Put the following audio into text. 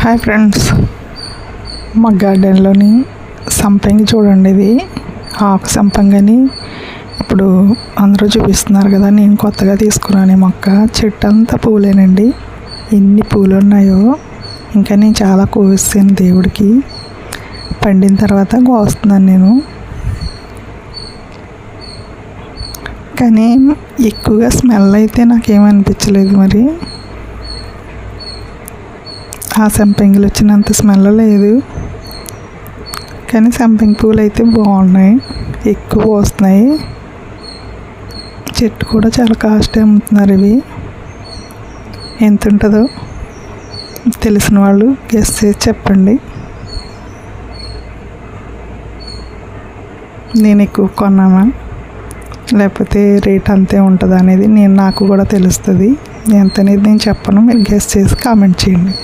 Hi friends, మా గార్డెన్లోని సంపంగి చూడండి. ఇది ఆకు సంపంగిని ఇప్పుడు అందరూ చూపిస్తున్నారు కదా. నేను కొత్తగా తీసుకున్నాను ఈ మొక్క. చెట్టు అంతా పూలేనండి. ఎన్ని పూలు ఉన్నాయో. ఇంకా నేను చాలా కోసాను దేవుడికి. పండిన తర్వాత కోస్తున్నాను నేను. కానీ ఎక్కువగా స్మెల్ అయితే నాకేమనిపించలేదు. మరి ఆ సంపంగిలు వచ్చినంత స్మెల్ లేదు. కానీ సంపంగి పూలు అయితే బాగున్నాయి, ఎక్కువ వస్తున్నాయి. చెట్టు కూడా చాలా కాస్ట్ అమ్ముతున్నారు. ఇవి ఎంత ఉంటుందో తెలిసిన వాళ్ళు గెస్ చేసి చెప్పండి. నేను ఎక్కువ కొన్నానా లేకపోతే రేట్ అంతే ఉంటుందా అనేది నాకు కూడా తెలుస్తుంది. ఎంత అనేది నేను చెప్పను, మీరు గెస్ చేసి కామెంట్ చేయండి.